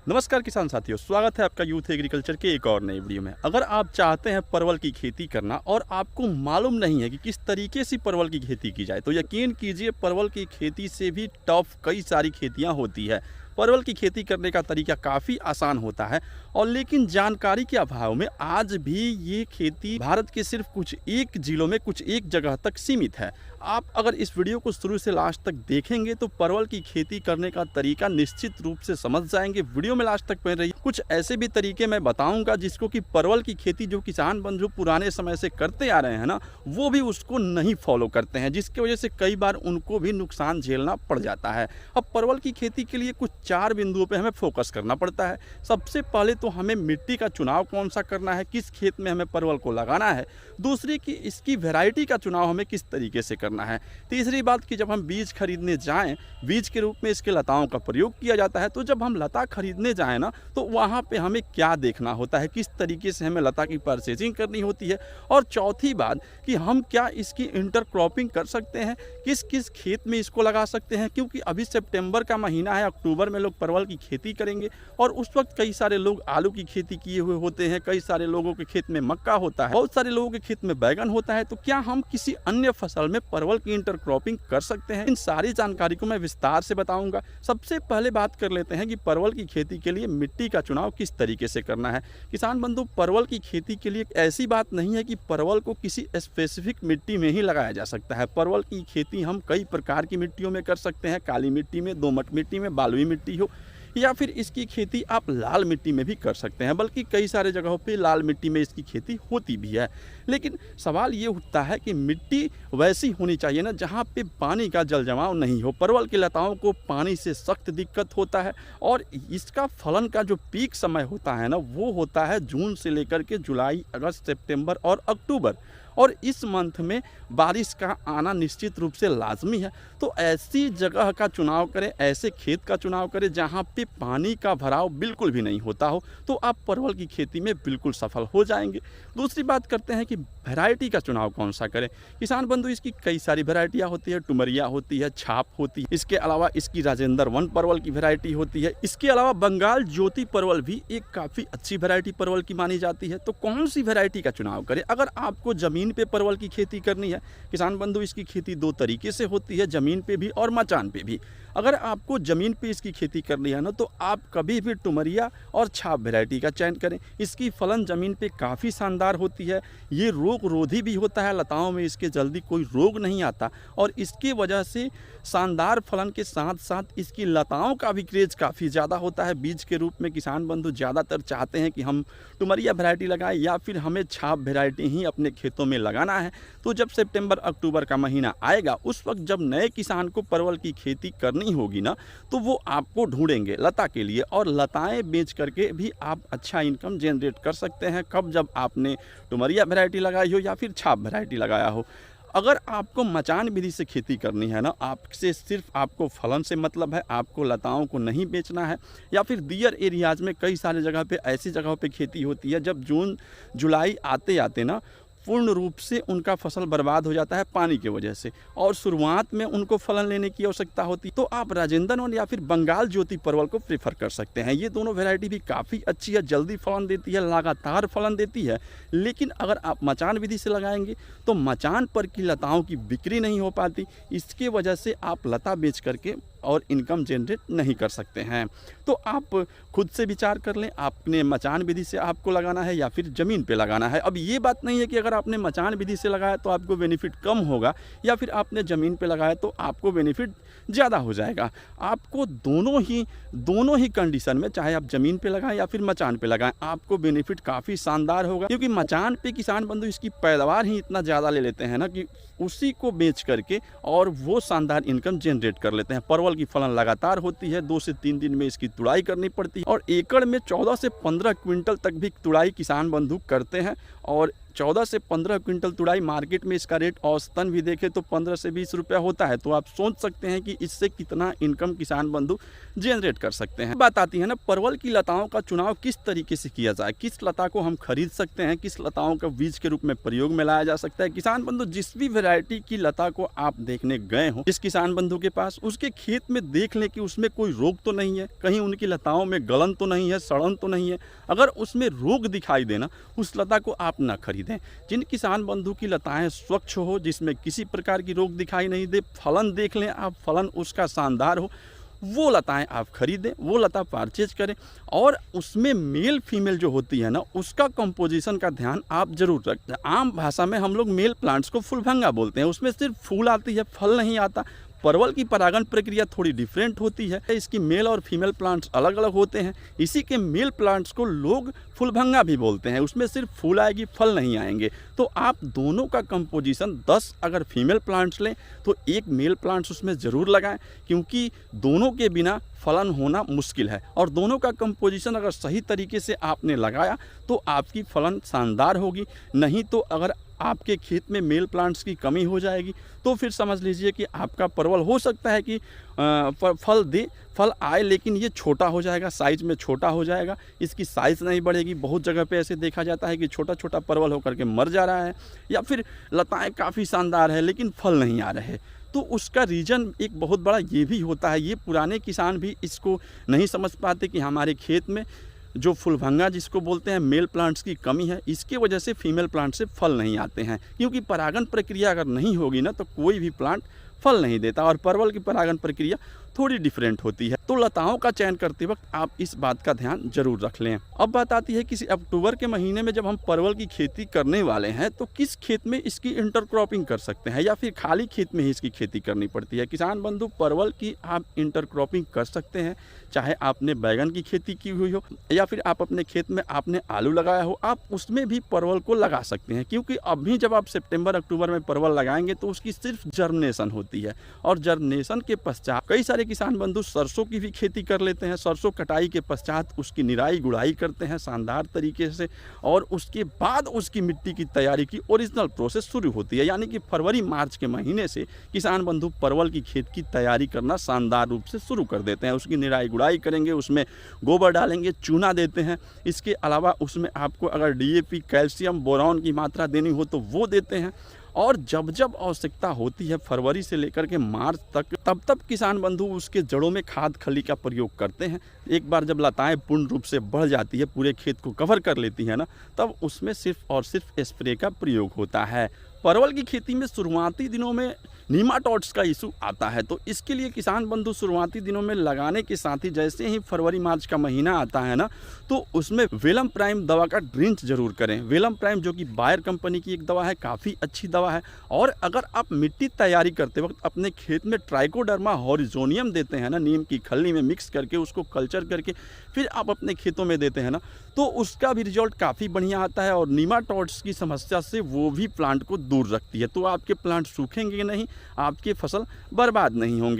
नमस्कार किसान साथियों, स्वागत है आपका यूथ एग्रीकल्चर के एक और नई वीडियो में। अगर आप चाहते हैं परवल की खेती करना और आपको मालूम नहीं है कि किस तरीके से परवल की खेती की जाए, तो यकीन कीजिए परवल की खेती से भी टफ कई सारी खेतियां होती है। परवल की खेती करने का तरीका काफ़ी आसान होता है और लेकिन जानकारी के अभाव में आज भी ये खेती भारत के सिर्फ कुछ एक जिलों में कुछ एक जगह तक सीमित है। आप अगर इस वीडियो को शुरू से लास्ट तक देखेंगे तो परवल की खेती करने का तरीका निश्चित रूप से समझ जाएंगे। वीडियो में लास्ट तक बने रहिए। कुछ ऐसे भी तरीके मैं बताऊंगा जिसको कि परवल की खेती जो किसान बंधु पुराने समय से करते आ रहे हैं ना, वो भी उसको नहीं फॉलो करते हैं, जिसकी वजह से कई बार उनको भी नुकसान झेलना पड़ जाता है। अब परवल की खेती के लिए कुछ 4 बिंदुओं पे हमें फोकस करना पड़ता है। सबसे पहले तो हमें मिट्टी का चुनाव कौन सा करना है, किस खेत में हमें परवल को लगाना है। दूसरी कि इसकी वैरायटी का चुनाव हमें किस तरीके से करना है। तीसरी बात कि जब हम बीज खरीदने जाएं, बीज के रूप में इसके लताओं का प्रयोग किया जाता है, तो जब हम लता खरीदने जाएं ना, तो वहाँ पे हमें क्या देखना होता है, किस तरीके से हमें लता की परचेजिंग करनी होती है। और चौथी बात कि हम क्या इसकी इंटरक्रॉपिंग कर सकते हैं, किस किस खेत में इसको लगा सकते हैं, क्योंकि अभी सितंबर का महीना है, अक्टूबर में लोग परवल की खेती करेंगे और उस वक्त कई सारे लोग आलू की खेती किए हुए होते हैं, कई सारे लोगों के खेत में मक्का होता है, बहुत सारे लोगों के खेत में बैगन होता है। तो क्या हम किसी अन्य फसल में परवल की इंटरक्रॉपिंग कर सकते हैं? इन सारी जानकारी को मैं विस्तार से बताऊंगा। सबसे पहले बात कर लेते हैं कि परवल की खेती के लिए मिट्टी का चुनाव किस तरीके से करना है। किसान बंधु, परवल की खेती के लिए ऐसी बात नहीं है कि परवल को किसी स्पेसिफिक मिट्टी में ही लगाया जा सकता है। परवल की खेती हम कई प्रकार की मिट्टियों में कर सकते हैं। काली मिट्टी में, दोमट मिट्टी में, बालुई मिट्टी हो, या फिर इसकी खेती आप लाल मिट्टी में भी कर सकते हैं। बल्कि कई सारे जगहों पे लाल मिट्टी में इसकी खेती होती भी है। लेकिन सवाल ये उठता है कि मिट्टी वैसी होनी चाहिए ना जहाँ पे पानी का जल जमाव नहीं हो। परवल की लताओं को पानी से सख्त दिक्कत होता है और इसका फलन का जो पीक समय होता है ना, वो होता है जून से लेकर के जुलाई, अगस्त, सितंबर और अक्टूबर। और इस मंथ में बारिश का आना निश्चित रूप से लाजमी है। तो ऐसी जगह का चुनाव करें, ऐसे खेत का चुनाव करें जहाँ पे पानी का भराव बिल्कुल भी नहीं होता हो, तो आप परवल की खेती में बिल्कुल सफल हो जाएंगे। दूसरी बात करते हैं कि वैरायटी का चुनाव कौन सा करें। किसान बंधु, इसकी कई सारी वैरायटियाँ होती है। टुमरिया होती है, छाप होती है, इसके अलावा इसकी राजेंद्र वन परवल की वैरायटी होती है। इसके अलावा बंगाल ज्योति परवल भी एक काफ़ी अच्छी वैरायटी परवल की मानी जाती है। तो कौन सी वैरायटी का चुनाव करें? अगर आपको ज़मीन पे परवल की खेती करनी है किसान बंधु, इसकी खेती 2 तरीके से होती है, ज़मीन पे भी और मचान पे भी। अगर आपको ज़मीन पे इसकी खेती करनी है ना, तो आप कभी भी टुमरिया और छाप वैरायटी का चयन करें। इसकी फलन ज़मीन पे काफ़ी शानदार होती है। ये रोग रोधी भी होता है, लताओं में इसके जल्दी कोई रोग नहीं आता और इसकी वजह से शानदार फलन के साथ साथ इसकी लताओं का भी क्रेज काफ़ी ज़्यादा होता है। बीज के रूप में किसान बंधु ज़्यादातर चाहते हैं कि हम टुमरिया वैरायटी लगाएं या फिर हमें छाप वैरायटी ही अपने खेतों में लगाना है। तो जब सितंबर अक्टूबर का महीना आएगा, उस वक्त जब नए किसान को परवल की खेती करनी होगी ना, तो वो आपको ढूंढेंगे लता के लिए और लताएं बेच करके भी आप अच्छा इनकम जनरेट कर सकते हैं। कब? जब आपने टुमरिया वैरायटी लगाई हो या फिर छाप वैरायटी लगाया हो। अगर आपको मचान विधि से खेती करनी है ना, आपसे सिर्फ आपको फलन से मतलब है, आपको लताओं को नहीं बेचना है, या फिर दियर एरियाज में कई सारे जगह पे ऐसी जगहों पे खेती होती है जब जून जुलाई आते आते ना पूर्ण रूप से उनका फसल बर्बाद हो जाता है पानी की वजह से और शुरुआत में उनको फलन लेने की आवश्यकता होती है, तो आप राजेंद्र वन या फिर बंगाल ज्योति परवल को प्रेफर कर सकते हैं। ये दोनों वैरायटी भी काफ़ी अच्छी है, जल्दी फलन देती है, लगातार फलन देती है। लेकिन अगर आप मचान विधि से लगाएंगे तो मचान पर की लताओं की बिक्री नहीं हो पाती, इसके वजह से आप लता बेच करके और इनकम जनरेट नहीं कर सकते हैं। तो आप खुद से विचार कर लें, आपने मचान विधि से आपको लगाना है या फिर ज़मीन पे लगाना है। अब ये बात नहीं है कि अगर आपने मचान विधि से लगाया तो आपको बेनिफिट कम होगा या फिर आपने ज़मीन पे लगाया तो आपको बेनिफिट ज़्यादा हो जाएगा। आपको दोनों ही कंडीशन में, चाहे आप ज़मीन पे लगाएं या फिर मचान पे लगाएं, आपको बेनिफिट काफ़ी शानदार होगा। क्योंकि मचान पे किसान बंधु इसकी पैदावार ही इतना ज़्यादा ले लेते हैं ना कि उसी को बेच करके और वो शानदार इनकम जनरेट कर लेते हैं। परवल की फलन लगातार होती है, 2 से 3 दिन में इसकी तुड़ाई करनी पड़ती है और एकड़ में 14 से 15 क्विंटल तक भी तुड़ाई किसान बंधु करते हैं और 14 से 15 क्विंटल तुड़ाई मार्केट में इसका रेट औसतन भी देखें तो 15 से 20 रुपया होता है। तो आप सोच सकते हैं कि इससे कितना इनकम किसान बंधु जनरेट कर सकते हैं। बात आती है ना परवल की लताओं का चुनाव किस तरीके से किया जाए, किस लता को हम खरीद सकते हैं, किस लताओं का बीज के रूप में प्रयोग में लाया जा सकता है। किसान बंधु जिस भी वैरायटी की लता को आप देखने गए हो जिस किसान बंधु के पास, उसके खेत में देख लें कि उसमें कोई रोग तो नहीं है, कहीं उनकी लताओं में गलन तो नहीं है, सड़न तो नहीं है। अगर उसमें रोग दिखाई देना उस लता को आप ना खरीदें। जिन किसान बंधु की लताएं स्वच्छ हो, जिसमें किसी प्रकार की रोग दिखाई नहीं दे, फलन देख लें आप, फलन उसका शानदार हो, वो लताएं आप खरीदें, वो लता परचेज करें। और उसमें मेल फीमेल जो होती है ना उसका कंपोजिशन का ध्यान आप जरूर रखें। आम भाषा में हम लोग मेल प्लांट्स को फुलभंगा बोलते हैं, उसमें सिर्फ फूल आती है, फल नहीं आता। परवल की परागण प्रक्रिया थोड़ी डिफरेंट होती है, इसकी मेल और फीमेल प्लांट्स अलग अलग होते हैं। इसी के मेल प्लांट्स को लोग फुलभंगा भी बोलते हैं, उसमें सिर्फ फूल आएगी, फल नहीं आएंगे। तो आप दोनों का कंपोजिशन 10 अगर फीमेल प्लांट्स लें तो एक मेल प्लांट्स उसमें ज़रूर लगाएं, क्योंकि दोनों के बिना फलन होना मुश्किल है। और दोनों का कंपोजिशन अगर सही तरीके से आपने लगाया तो आपकी फलन शानदार होगी। नहीं तो अगर आपके खेत में मेल प्लांट्स की कमी हो जाएगी तो फिर समझ लीजिए कि आपका परवल हो सकता है कि फल आए लेकिन ये छोटा हो जाएगा, साइज़ में छोटा हो जाएगा, इसकी साइज़ नहीं बढ़ेगी। बहुत जगह पे ऐसे देखा जाता है कि छोटा छोटा परवल होकर के मर जा रहा है, या फिर लताएं काफ़ी शानदार है लेकिन फल नहीं आ रहे। तो उसका रीज़न एक बहुत बड़ा ये भी होता है। ये पुराने किसान भी इसको नहीं समझ पाते कि हमारे खेत में जो फुलभंगा जिसको बोलते हैं मेल प्लांट्स की कमी है, इसके वजह से फीमेल प्लांट से फल नहीं आते हैं। क्योंकि परागण प्रक्रिया अगर नहीं होगी ना तो कोई भी प्लांट फल नहीं देता। और परवल की परागण प्रक्रिया थोड़ी डिफरेंट होती है। तो लताओं का चयन करते वक्त आप इस बात का ध्यान जरूर रख लें। अब बात आती है किसी अक्टूबर के महीने में जब हम परवल की खेती करने वाले हैं तो किस खेत में इसकी इंटरक्रॉपिंग कर सकते हैं, या फिर खाली खेत में ही इसकी खेती करनी पड़ती है। किसान बंधु परवल की आप इंटरक्रॉपिंग कर सकते हैं, चाहे आपने बैगन की खेती की हुई हो या फिर आप अपने खेत में आपने आलू लगाया हो, आप उसमें भी परवल को लगा सकते हैं। क्योंकि अभी जब आप सितंबर अक्टूबर में परवल लगाएंगे तो उसकी सिर्फ जर्मिनेशन होती है, और जर्मिनेशन के पश्चात कई सारे किसान बंधु सरसों की भी खेती कर लेते हैं। सरसों कटाई के पश्चात उसकी निराई गुड़ाई करते हैं शानदार तरीके से, और उसके बाद उसकी मिट्टी की तैयारी की ओरिजिनल प्रोसेस शुरू होती है। यानी कि फरवरी मार्च के महीने से किसान बंधु परवल की खेत की तैयारी करना शानदार रूप से शुरू कर देते हैं। उसकी निराई गुड़ाई करेंगे, उसमें गोबर डालेंगे, चूना देते हैं। इसके अलावा उसमें आपको अगर डीएपी, कैल्शियम, बोरॉन की मात्रा देनी हो तो वो देते हैं। और जब जब आवश्यकता होती है फरवरी से लेकर के मार्च तक, तब तब किसान बंधु उसके जड़ों में खाद खली का प्रयोग करते हैं। एक बार जब लताएं पूर्ण रूप से बढ़ जाती है, पूरे खेत को कवर कर लेती है ना, तब उसमें सिर्फ और सिर्फ स्प्रे का प्रयोग होता है। परवल की खेती में शुरुआती दिनों में नीमाटोड्स का इशू आता है, तो इसके लिए किसान बंधु शुरुआती दिनों में लगाने के साथ ही जैसे ही फरवरी मार्च का महीना आता है ना, तो उसमें वेलम प्राइम दवा का ड्रिंच जरूर करें। वेलम प्राइम जो कि बायर कंपनी की एक दवा है, काफ़ी अच्छी दवा है। और अगर आप मिट्टी तैयारी करते वक्त अपने खेत में ट्राइकोडर्मा हॉरिजोनियम देते हैं ना, नीम की खल्ली में मिक्स करके उसको कल्चर करके फिर आप अपने खेतों में देते हैं ना, तो उसका भी रिजल्ट काफ़ी बढ़िया आता है। और नीमाटोड्स की समस्या से वो भी प्लांट को दूर रखती है। तो आपके प्लांट सूखेंगे नहीं, आपके फसल बर्बाद नहीं होंगे।